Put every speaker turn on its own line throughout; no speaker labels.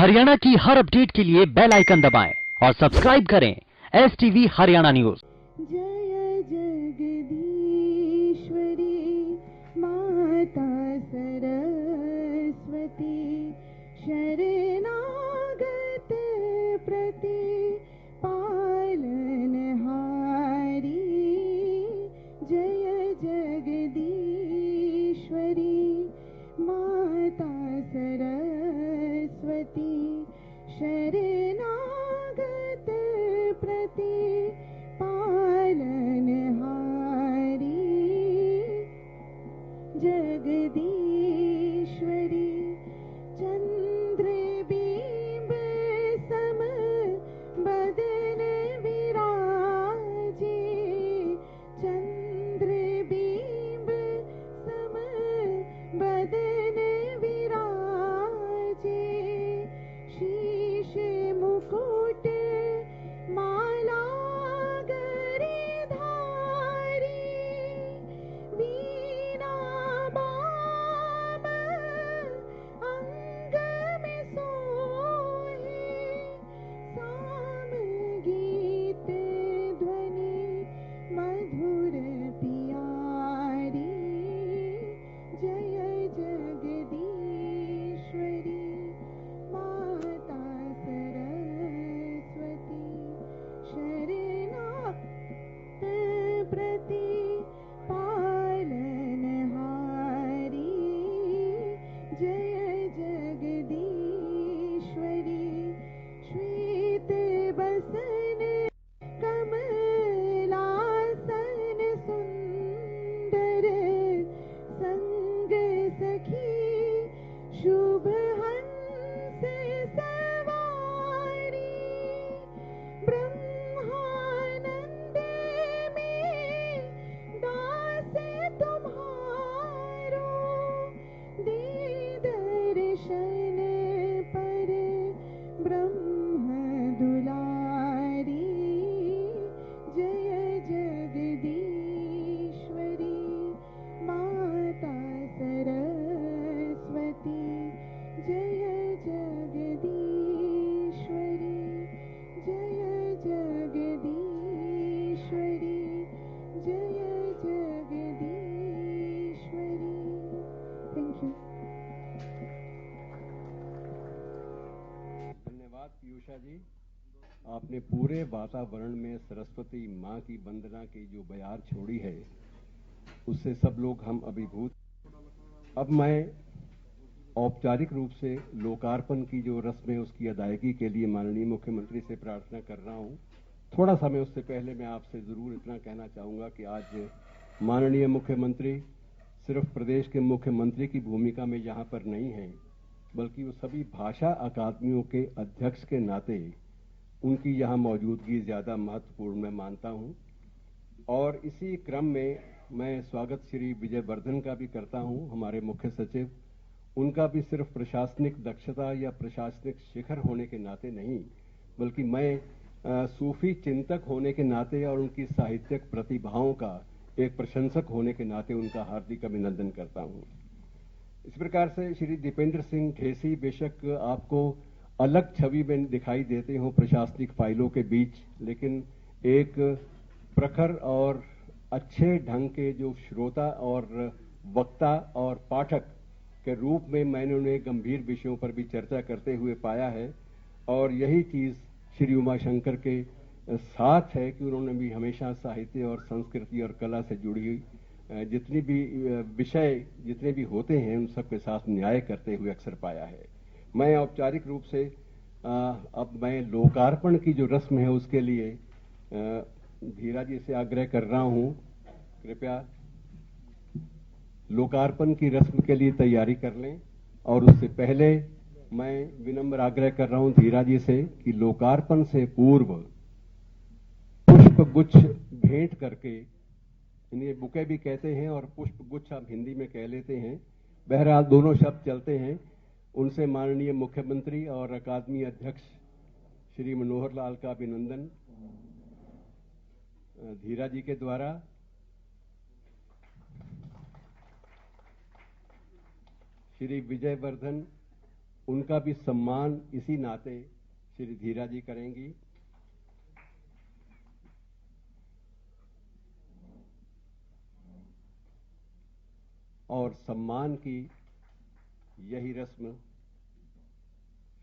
हरियाणा की हर अपडेट के लिए बेल आइकन दबाएं और सब्सक्राइब करें STV हरियाणा न्यूज।
जय जगदीश्वरी माता सरस्वती शरणागत प्रति पालनहारी। जय जगदीश्वरी माता सरस्वती शरणागत प्रति पालनहारी। जगदीश्वरी चंद्रबिंब सम बदन विराजे। चंद्रबिंब सम बदन विराजे। शीश मुकुट माला गरीधारी। वीणा बाम अंग में सोहे। साम गीत ध्वनि मधुर पियारी। जय जगदीश्वरी माता सरस्वती शरणागत प्रति पालनहारी। जय जगदीश्वरी श्वेत बसन कमलासन सुंदर संग सखी शुभ हंस सवारी। ब्रह्मानंद में दास तुम्हारो दे दर्शन पर ब्रह्म दुलारी। जय जगदीश्वरी माता सरस्वती। जय जगदीश्वरी जय जगदीश्वरी जय जगदीश्वरी। Thank you.
धन्यवाद पीयूषा जी। आपने पूरे वातावरण में सरस्वती माँ की वंदना की जो बयार छोड़ी है उससे सब लोग हम अभिभूत। अब मैं औपचारिक रूप से लोकार्पण की जो रस्म है उसकी अदायगी के लिए माननीय मुख्यमंत्री से प्रार्थना कर रहा हूं। थोड़ा समय उससे पहले मैं आपसे जरूर इतना कहना चाहूंगा कि आज माननीय मुख्यमंत्री सिर्फ प्रदेश के मुख्यमंत्री की भूमिका में यहाँ पर नहीं है, बल्कि वो सभी भाषा अकादमियों के अध्यक्ष के नाते उनकी यहाँ मौजूदगी ज्यादा महत्वपूर्ण मैं मानता हूँ। और इसी क्रम में मैं स्वागत श्री विजय वर्धन का भी करता हूँ, हमारे मुख्य सचिव। उनका भी सिर्फ प्रशासनिक दक्षता या प्रशासनिक शिखर होने के नाते नहीं, बल्कि मैं सूफी चिंतक होने के नाते और उनकी साहित्यिक प्रतिभाओं का एक प्रशंसक होने के नाते उनका हार्दिक अभिनंदन करता हूँ। इस प्रकार से श्री दीपेंद्र सिंह ढेसी बेशक आपको अलग छवि में दिखाई देते हो प्रशासनिक फाइलों के बीच, लेकिन एक प्रखर और अच्छे ढंग के जो श्रोता और वक्ता और पाठक के रूप में मैंने उन्हें गंभीर विषयों पर भी चर्चा करते हुए पाया है। और यही चीज श्री उमाशंकर के साथ है कि उन्होंने भी हमेशा साहित्य और संस्कृति और कला से जुड़ी हुई जितनी भी विषय जितने भी होते हैं उन सब के साथ न्याय करते हुए अक्सर पाया है। मैं औपचारिक रूप से अब मैं लोकार्पण की जो रस्म है उसके लिए धीरा जी से आग्रह कर रहा हूं, कृपया लोकार्पण की रस्म के लिए तैयारी कर लें। और उससे पहले मैं विनम्र आग्रह कर रहा हूं धीरा जी से कि लोकार्पण से पूर्व पुष्प गुच्छ भेंट करके, इन्हें बुके भी कहते हैं और पुष्प गुच्छ आप हिंदी में कह लेते हैं, बहरहाल दोनों शब्द चलते हैं, उनसे माननीय मुख्यमंत्री और अकादमी अध्यक्ष श्री मनोहर लाल का अभिनंदन धीरा जी के द्वारा। श्री विजय वर्धन उनका भी सम्मान इसी नाते श्री धीरा जी करेंगी। और सम्मान की यही रस्म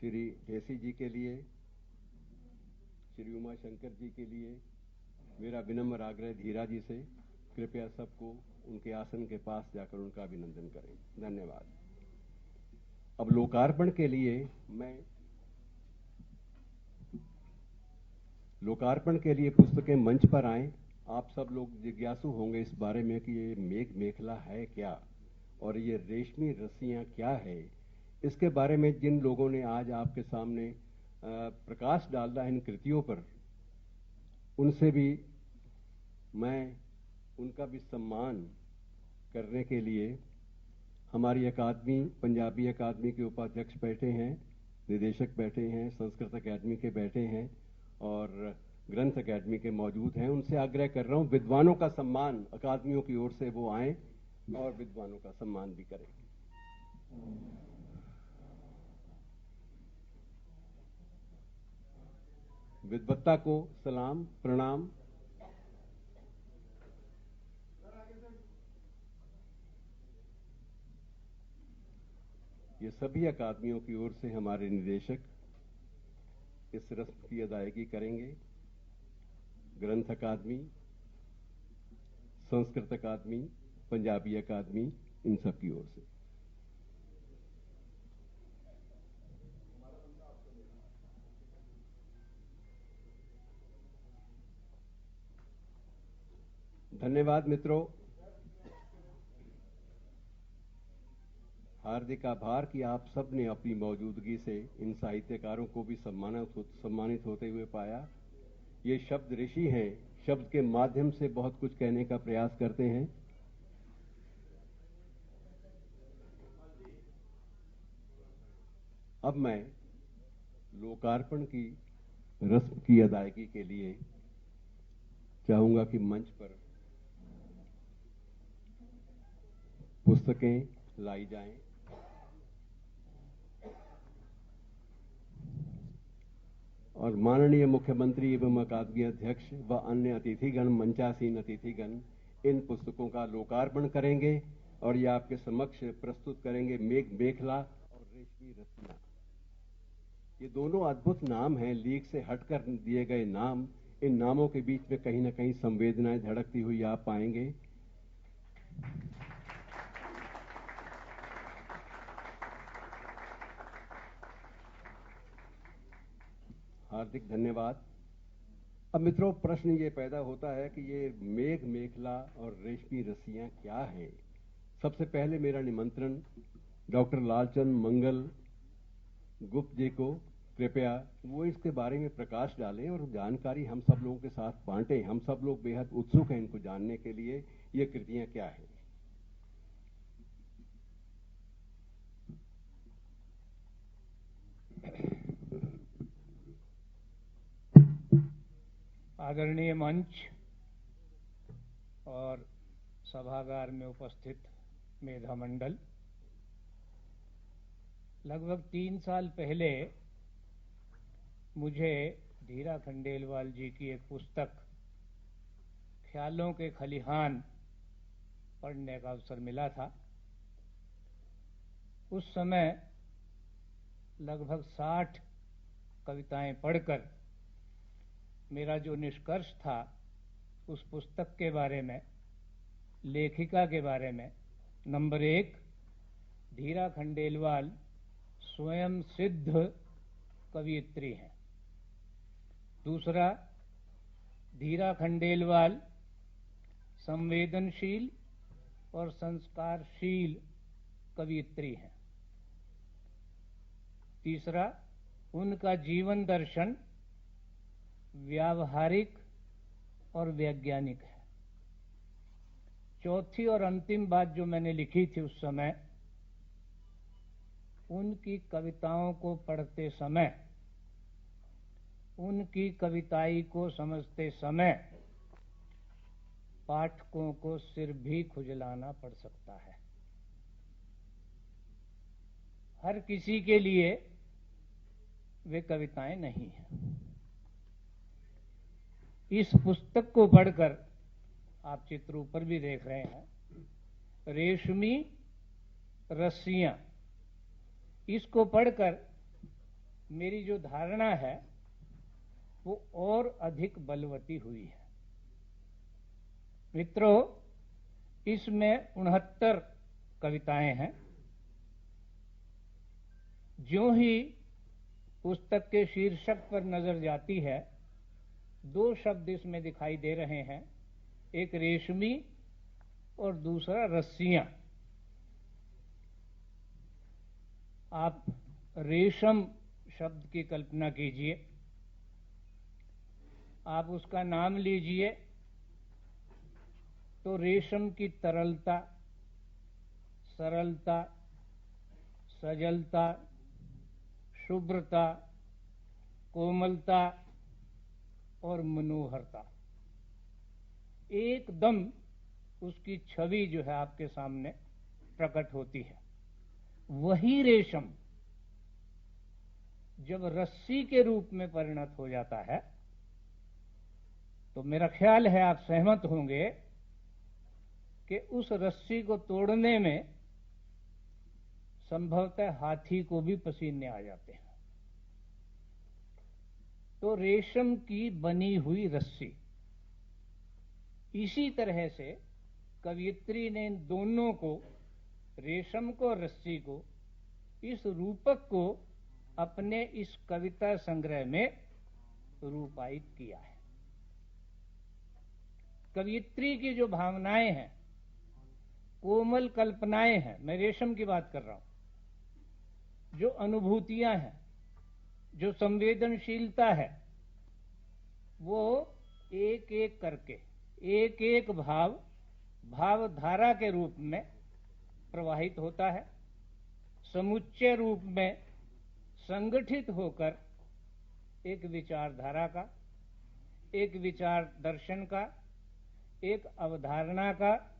श्री केसी जी के लिए, श्री उमा शंकर जी के लिए मेरा विनम्र आग्रह धीरा जी से, कृपया सबको उनके आसन के पास जाकर उनका अभिनंदन करें। धन्यवाद। अब लोकार्पण के लिए पुस्तकें मंच पर आए। आप सब लोग जिज्ञासु होंगे इस बारे में कि ये मेघ मेखला है क्या और ये रेशमी रस्सियां क्या है। इसके बारे में जिन लोगों ने आज आपके सामने प्रकाश डाला है इन कृतियों पर, उनसे भी उनका भी सम्मान करने के लिए हमारी अकादमी, पंजाबी अकादमी के उपाध्यक्ष बैठे हैं, निदेशक बैठे हैं, संस्कृत अकादमी के बैठे हैं और ग्रंथ अकादमी के मौजूद हैं। उनसे आग्रह कर रहा हूं, विद्वानों का सम्मान अकादमियों की ओर से वो आए और विद्वानों का सम्मान भी करें। विद्वत्ता को सलाम प्रणाम। ये सभी अकादमियों की ओर से हमारे निदेशक इस रस्म की अदायगी करेंगे। ग्रंथ अकादमी, संस्कृत अकादमी, पंजाबी अकादमी, इन सब की ओर से। धन्यवाद मित्रों। हार्दिक आभार कि आप सब ने अपनी मौजूदगी से इन साहित्यकारों को भी सम्मानित होते हुए पाया। ये शब्द ऋषि हैं, शब्द के माध्यम से बहुत कुछ कहने का प्रयास करते हैं। अब मैं लोकार्पण की रस्म की अदायगी के लिए चाहूंगा कि मंच पर पुस्तकें लाई जाएं। और माननीय मुख्यमंत्री एवं अकादमी अध्यक्ष व अन्य अतिथिगण, मंचासीन अतिथिगण इन पुस्तकों का लोकार्पण करेंगे और ये आपके समक्ष प्रस्तुत करेंगे। मेघ मेखला और रेशमी रस्सियां, ये दोनों अद्भुत नाम हैं, लीक से हटकर दिए गए नाम। इन नामों के बीच में कहीं ना कहीं संवेदनाएं धड़कती हुई आप पाएंगे। हार्दिक धन्यवाद। अब मित्रों, प्रश्न ये पैदा होता है कि ये मेघ मेखला और रेशमी रस्सियां क्या है। सबसे पहले मेरा निमंत्रण डॉक्टर लालचंद मंगल गुप्त जी को, कृपया वो इसके बारे में प्रकाश डालें और जानकारी हम सब लोगों के साथ बांटें। हम सब लोग बेहद उत्सुक हैं इनको जानने के लिए, ये कृतियां क्या हैं।
आदरणीय मंच और सभागार में उपस्थित मेधा मंडल, लगभग 3 साल पहले मुझे धीरा खंडेलवाल जी की एक पुस्तक ख्यालों के खलिहान पढ़ने का अवसर मिला था। उस समय लगभग 60 कविताएं पढ़कर मेरा जो निष्कर्ष था उस पुस्तक के बारे में, लेखिका के बारे में, नंबर 1, धीरा खंडेलवाल स्वयं सिद्ध कवियत्री हैं। दूसरा, धीरा खंडेलवाल संवेदनशील और संस्कारशील कवियत्री हैं। तीसरा, उनका जीवन दर्शन व्यावहारिक और वैज्ञानिक है। चौथी और अंतिम बात जो मैंने लिखी थी उस समय, उनकी कविताओं को पढ़ते समय, उनकी कविताई को समझते समय पाठकों को सिर भी खुजलाना पड़ सकता है। हर किसी के लिए वे कविताएं नहीं हैं। इस पुस्तक को पढ़कर आप चित्र ऊपर भी देख रहे हैं, रेशमी रस्सियां, इसको पढ़कर मेरी जो धारणा है वो और अधिक बलवती हुई है। मित्रों, इसमें 69 कविताएं हैं। ज्यों ही पुस्तक के शीर्षक पर नजर जाती है, 2 शब्द इसमें दिखाई दे रहे हैं, एक रेशमी और दूसरा रस्सियां। आप रेशम शब्द की कल्पना कीजिए, आप उसका नाम लीजिए तो रेशम की तरलता, सरलता, सजलता, शुभ्रता, कोमलता और मनोहरता, एकदम उसकी छवि जो है आपके सामने प्रकट होती है। वही रेशम जब रस्सी के रूप में परिणत हो जाता है तो मेरा ख्याल है आप सहमत होंगे कि उस रस्सी को तोड़ने में संभवतः हाथी को भी पसीने आ जाते हैं। तो रेशम की बनी हुई रस्सी, इसी तरह से कवियत्री ने इन दोनों को, रेशम को और रस्सी को, इस रूपक को अपने इस कविता संग्रह में रूपायित किया है। कवियत्री की जो भावनाएं हैं, कोमल कल्पनाएं हैं, मैं रेशम की बात कर रहा हूं, जो अनुभूतियां हैं, जो संवेदनशीलता है, वो एक एक करके एक एक भावधारा के रूप में प्रवाहित होता है, समुच्चय रूप में संगठित होकर एक विचारधारा का, एक विचार दर्शन का, एक अवधारणा का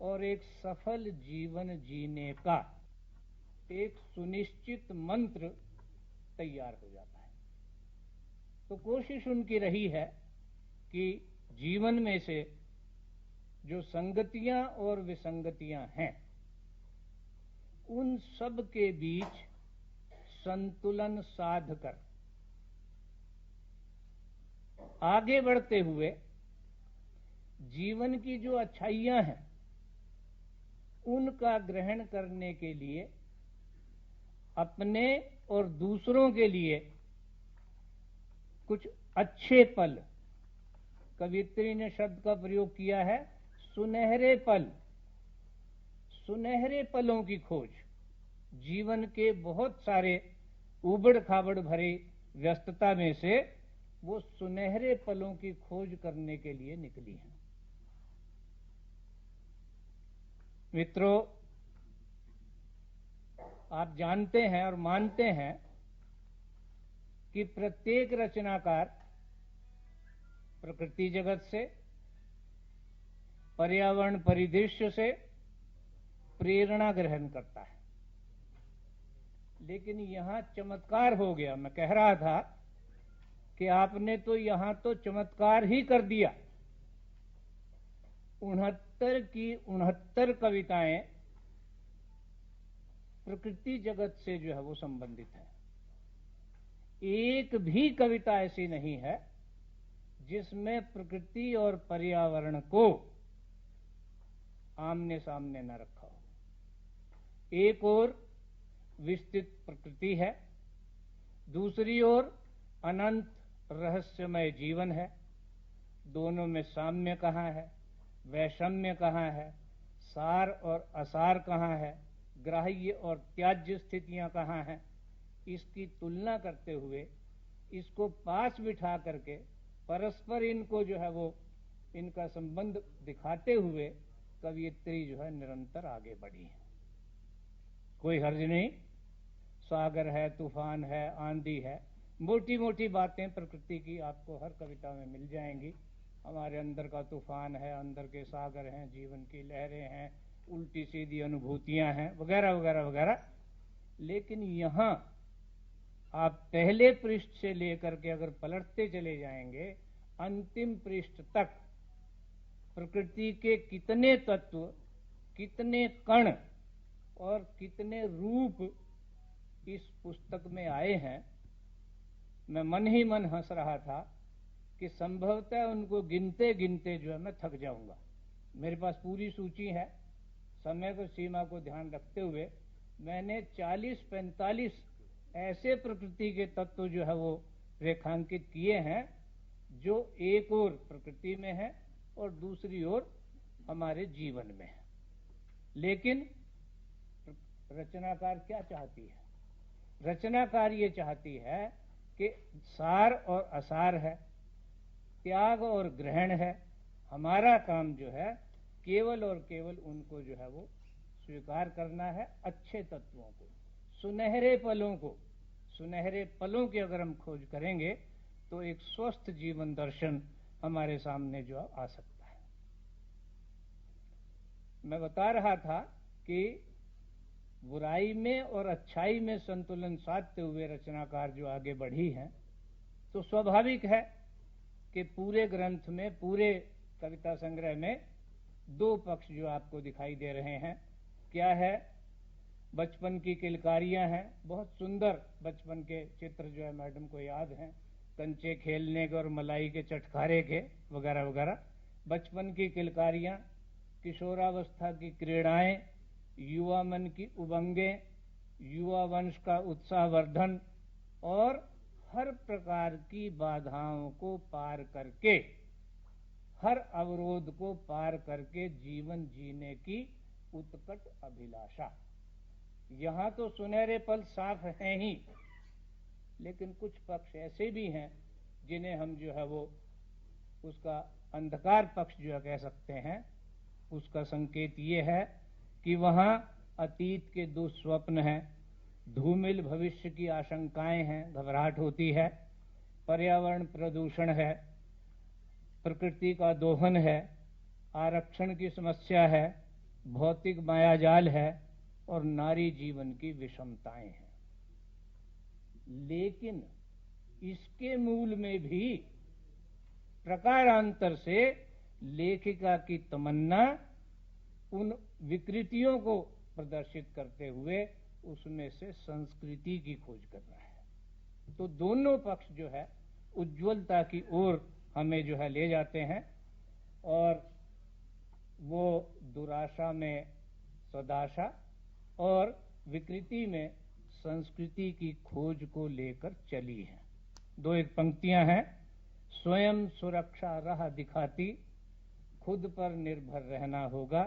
और एक सफल जीवन जीने का एक सुनिश्चित मंत्र तैयार हो जाता है। तो कोशिश उनकी रही है कि जीवन में से जो संगतियां और विसंगतियां हैं, उन सब के बीच संतुलन साध कर आगे बढ़ते हुए जीवन की जो अच्छाइयां हैं उनका ग्रहण करने के लिए अपने और दूसरों के लिए कुछ अच्छे पल, कवियत्री ने शब्द का प्रयोग किया है सुनहरे पल, सुनहरे पलों की खोज, जीवन के बहुत सारे उबड़ खाबड़ भरे व्यस्तता में से वो सुनहरे पलों की खोज करने के लिए निकली है। मित्रों, आप जानते हैं और मानते हैं कि प्रत्येक रचनाकार प्रकृति जगत से, पर्यावरण परिदृश्य से प्रेरणा ग्रहण करता है। लेकिन यहां चमत्कार हो गया। मैं कह रहा था कि आपने तो यहां तो चमत्कार ही कर दिया। 69 की 69 कविताएं प्रकृति जगत से जो है वो संबंधित है। एक भी कविता ऐसी नहीं है जिसमें प्रकृति और पर्यावरण को आमने सामने न रखा हो। एक ओर विस्तृत प्रकृति है, दूसरी ओर अनंत रहस्यमय जीवन है। दोनों में साम्य कहाँ है, वैषम्य कहाँ है, सार और असार कहाँ है, ग्राह्य और त्याज्य स्थितियां कहाँ हैं, इसकी तुलना करते हुए, इसको पास बिठा करके परस्पर इनको जो है वो इनका संबंध दिखाते हुए कवियत्री जो है निरंतर आगे बढ़ी है। कोई हर्ज नहीं, सागर है, तूफान है, आंधी है, मोटी मोटी बातें प्रकृति की आपको हर कविता में मिल जाएंगी। हमारे अंदर का तूफान है, अंदर के सागर हैं, जीवन की लहरें हैं, उल्टी सीधी अनुभूतियां हैं, वगैरह वगैरह वगैरह। लेकिन यहां आप पहले पृष्ठ से लेकर के अगर पलटते चले जाएंगे अंतिम पृष्ठ तक प्रकृति के कितने तत्व, कितने कण और कितने रूप इस पुस्तक में आए हैं, मैं मन ही मन हंस रहा था कि संभवतः उनको गिनते गिनते जो है मैं थक जाऊंगा। मेरे पास पूरी सूची है, समय को सीमा को ध्यान रखते हुए मैंने 40-45 ऐसे प्रकृति के तत्व जो है वो रेखांकित किए हैं जो एक ओर प्रकृति में है और दूसरी ओर हमारे जीवन में है। लेकिन रचनाकार क्या चाहती है? रचनाकार ये चाहती है कि सार और असार है, त्याग और ग्रहण है। हमारा काम जो है केवल और केवल उनको जो है वो स्वीकार करना है, अच्छे तत्वों को, सुनहरे पलों को। सुनहरे पलों की अगर हम खोज करेंगे तो एक स्वस्थ जीवन दर्शन हमारे सामने जो आ सकता है। मैं बता रहा था कि बुराई में और अच्छाई में संतुलन साधते हुए रचनाकार जो आगे बढ़ी है, तो स्वाभाविक है कि पूरे ग्रंथ में, पूरे कविता संग्रह में दो पक्ष जो आपको दिखाई दे रहे हैं। क्या है? बचपन की किलकारियां हैं, बहुत सुंदर बचपन के चित्र जो है मैडम को याद हैं, कंचे खेलने के और मलाई के चटखारे के वगैरह वगैरह। बचपन की किलकारियां, किशोरावस्था की क्रीड़ाएं, युवा मन की उमंगें, युवा वंश का उत्साहवर्धन और हर प्रकार की बाधाओं को पार करके, हर अवरोध को पार करके जीवन जीने की उत्कट अभिलाषा। यहां तो सुनहरे पल साफ हैं ही, लेकिन कुछ पक्ष ऐसे भी हैं जिन्हें हम जो है वो उसका अंधकार पक्ष जो है कह सकते हैं। उसका संकेत ये है कि वहां अतीत के दुस्वप्न हैं, धूमिल भविष्य की आशंकाएं हैं, घबराहट होती है, पर्यावरण प्रदूषण है, प्रकृति का दोहन है, आरक्षण की समस्या है, भौतिक मायाजाल है और नारी जीवन की विषमताएं हैं। लेकिन इसके मूल में भी प्रकारांतर से लेखिका की तमन्ना उन विकृतियों को प्रदर्शित करते हुए उसमें से संस्कृति की खोज करना है। तो दोनों पक्ष जो है उज्ज्वलता की ओर हमें जो है ले जाते हैं और वो दुराशा में सदाशा और विकृति में संस्कृति की खोज को लेकर चली है। दो एक पंक्तियां हैं। स्वयं सुरक्षा राह दिखाती, खुद पर निर्भर रहना होगा,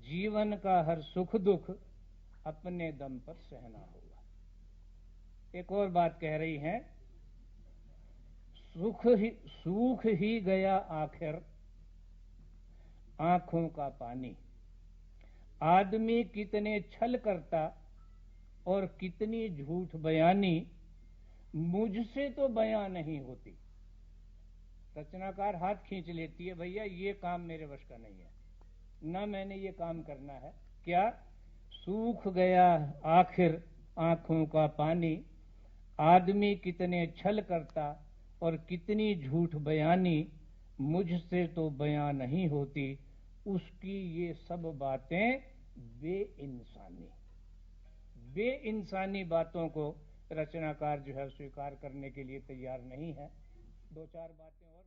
जीवन का हर सुख दुख अपने दम पर सहना होगा। एक और बात कह रही हैं, सूख ही गया आखिर आंखों का पानी, आदमी कितने छल करता और कितनी झूठ बयानी, मुझसे तो बयां नहीं होती। रचनाकार हाथ खींच लेती है, भैया ये काम मेरे वश का नहीं है, ना मैंने ये काम करना है। क्या? सूख गया आखिर आंखों का पानी, आदमी कितने छल करता और कितनी झूठ बयानी, मुझसे तो बयां नहीं होती। उसकी ये सब बातें बेइंसानी बातों को रचनाकार जो है स्वीकार करने के लिए तैयार नहीं है। दो चार बातें और